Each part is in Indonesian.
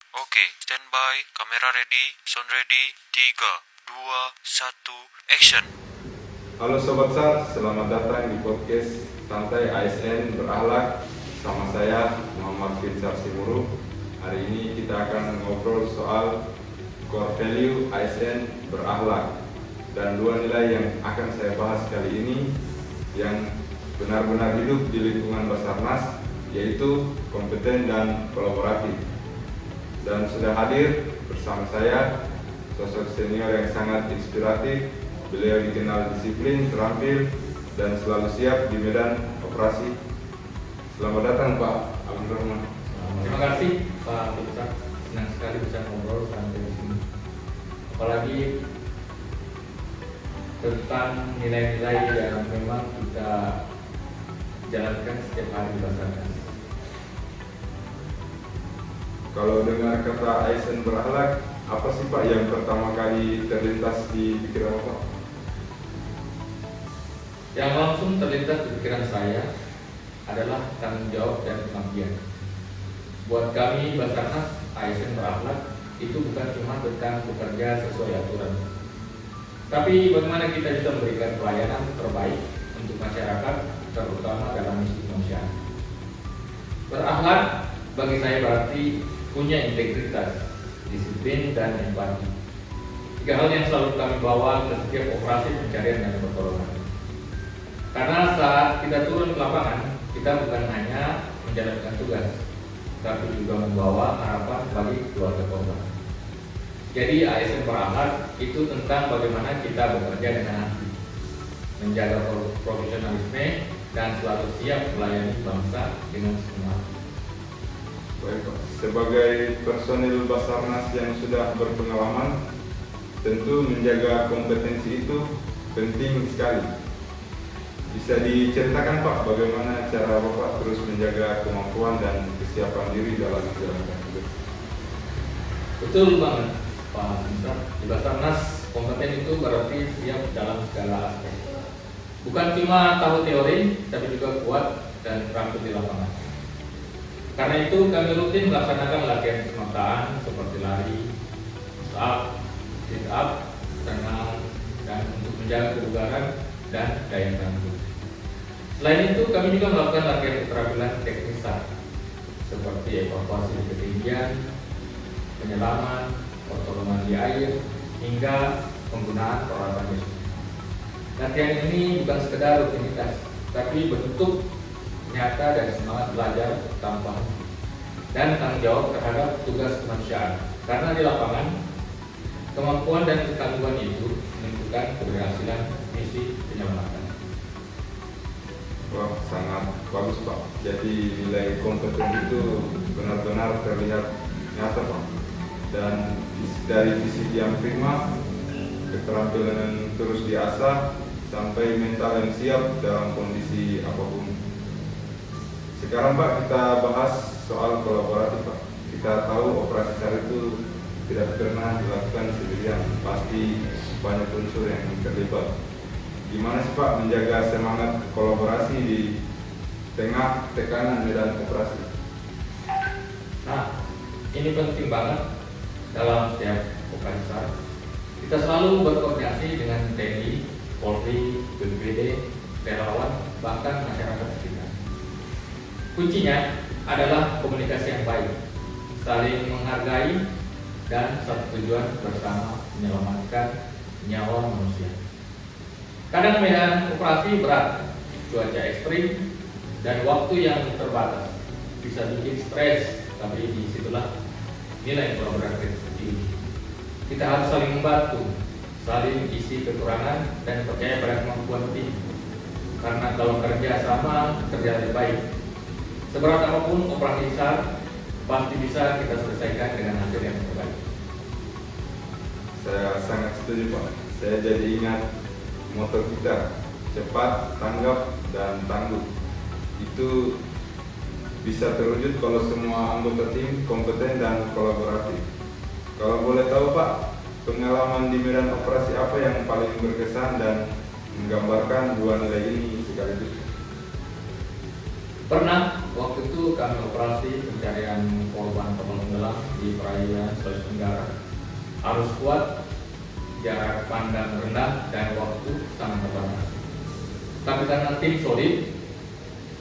Oke, standby, kamera ready, sound ready, 3, 2, 1, action. Halo Sobat SAR, selamat datang di podcast Santai ASN Berakhlak. Sama saya Muhammad Finsar Simuru. Hari ini kita akan ngobrol soal core value ASN berakhlak. Dan dua nilai yang akan saya bahas kali ini yang benar-benar hidup di lingkungan Basarnas, yaitu kompeten dan kolaboratif. Dan sudah hadir bersama saya sosok senior yang sangat inspiratif. Beliau dikenal disiplin, terampil, dan selalu siap di medan operasi. Selamat datang Pak Abdul Rahman. Terima kasih Pak Finsar, senang sekali bisa ngobrol sampai di sini. Apalagi tentang nilai-nilai yang memang kita jalankan setiap hari di Basarnas. Kalau dengar kata ASN berakhlak, apa sih Pak yang pertama kali terlintas di pikiran Bapak? Yang langsung terlintas di pikiran saya adalah tanggung jawab dan pengabdian. Buat kami Basarnas, ASN berakhlak itu bukan cuma tentang bekerja sesuai aturan, tapi bagaimana kita bisa memberikan pelayanan terbaik untuk masyarakat, terutama dalam misi kemanusiaan. Berakhlak bagi saya berarti punya integritas, disiplin, dan empati. Tiga hal yang selalu kami bawa ke setiap operasi pencarian dan pertolongan. Karena saat kita turun ke lapangan, kita bukan hanya menjalankan tugas, tapi juga membawa harapan bagi keluarga korban. Jadi ASN berakhlak itu tentang bagaimana kita bekerja dengan hati, menjaga profesionalisme, dan selalu siap melayani bangsa dengan semangat. Baik Pak, sebagai personil Basarnas yang sudah berpengalaman, tentu menjaga kompetensi itu penting sekali. Bisa diceritakan Pak bagaimana cara Bapak terus menjaga kemampuan dan kesiapan diri dalam menjalankan tugas? Betul banget Pak Finsar, di Basarnas kompeten itu berarti siap dalam segala aspek. Bukan cuma tahu teori, tapi juga kuat dan terampil di lapangan. Karena itu kami rutin melaksanakan latihan keselamatan seperti lari, push up, sit up, renang, dan untuk menjaga kebugaran dan daya tahan tubuh. Selain itu kami juga melakukan latihan keterampilan teknis SAR seperti evakuasi di ketinggian, penyelaman, pertolongan di air, hingga penggunaan peralatan medis. Latihan ini bukan sekedar rutinitas, tapi bentuk nyata dari semangat belajar tanpa henti dan tanggung jawab terhadap tugas kemanusiaan. Karena di lapangan, kemampuan dan ketangguhan itu menentukan keberhasilan misi penyelamatan. Wah, sangat bagus Pak. Jadi nilai kompeten itu benar-benar terlihat nyata Pak. Dan dari fisik yang prima, keterampilan yang terus diasah, sampai mental yang siap dalam kondisi apapun. Sekarang Pak, kita bahas soal kolaboratif Pak. Kita tahu operasi SAR itu tidak pernah dilakukan sendirian, pasti banyak unsur yang terlibat. Gimana sih Pak menjaga semangat kolaborasi di tengah tekanan medan operasi? Nah, ini penting banget dalam setiap operasi SAR. Kita selalu berkoordinasi dengan TNI, Polri, BPBD, relawan, bahkan masyarakat sekitar. Kuncinya adalah komunikasi yang baik, saling menghargai, dan satu tujuan bersama menyelamatkan nyawa manusia. Kadang medan operasi berat, cuaca ekstrim, dan waktu yang terbatas bisa bikin stres, tapi disitulah nilai kolaboratif tinggi. Kita harus saling membantu, saling isi kekurangan, dan percaya pada kemampuan tim. Karena kalau kerja sama, kerja lebih baik. Seberat apapun operasi SAR, pasti bisa kita selesaikan dengan hasil yang terbaik. Saya sangat setuju Pak. Saya jadi ingat moto kita, cepat, tanggap, dan tangguh. Itu bisa terwujud kalau semua anggota tim kompeten dan kolaboratif. Kalau boleh tahu Pak, pengalaman di medan operasi apa yang paling berkesan dan menggambarkan dua nilai ini sekaligus? Pernah waktu itu kami operasi pencarian korban kapal tenggelam di perairan Sulawesi Tenggara. Arus kuat, jarak pandang rendah, dan waktu sangat terbatas. Tapi karena tim solid,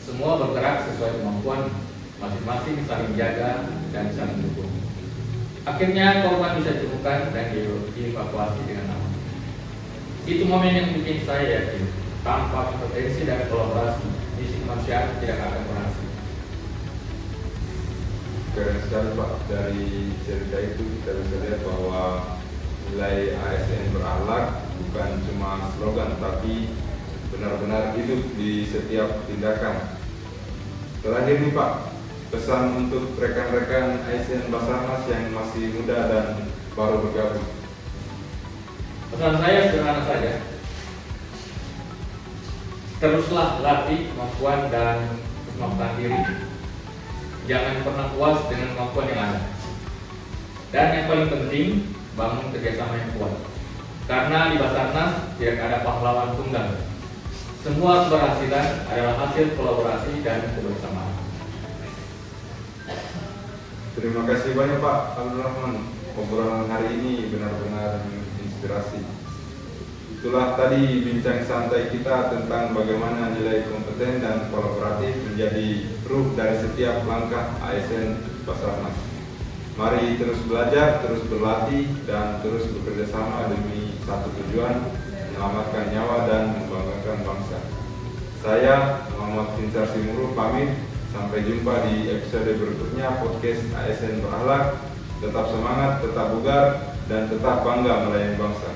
semua bergerak sesuai kemampuan masing-masing, saling jaga dan saling mendukung. Akhirnya korban bisa ditemukan dan dievakuasi dengan aman. Itu momen yang bikin saya yakin, tanpa kompetensi dan kolaborasi, misi kemanusiaan tidak akan berhasil. Keren sekali Pak, dari cerita itu kita bisa lihat bahwa nilai ASN berakhlak bukan cuma slogan, tapi benar-benar hidup di setiap tindakan. Terakhir nih Pak, pesan untuk rekan-rekan ASN Basarnas yang masih muda dan baru bergabung. Pesan saya sederhana saja. Teruslah latih kemampuan dan kemampuan diri. Jangan pernah puas dengan kemampuan yang ada. Dan yang paling penting, bangun kerjasama yang kuat. Karena di Basarnas tidak ada pahlawan tunggal. Semua keberhasilan adalah hasil kolaborasi dan kebersamaan. Terima kasih banyak Pak Abdul Rahman. Obrolan hari ini benar-benar menginspirasi. Itulah tadi bincang santai kita tentang bagaimana nilai kompeten dan kolaboratif menjadi ruh dari setiap langkah ASN Basarnas. Mari terus belajar, terus berlatih, dan terus bekerja sama demi satu tujuan, menyelamatkan nyawa dan membanggakan bangsa. Saya Muhammad Finsar Simuru pamit. Sampai jumpa di episode berikutnya podcast ASN Berakhlak. Tetap semangat, tetap bugar, dan tetap bangga melayani bangsa.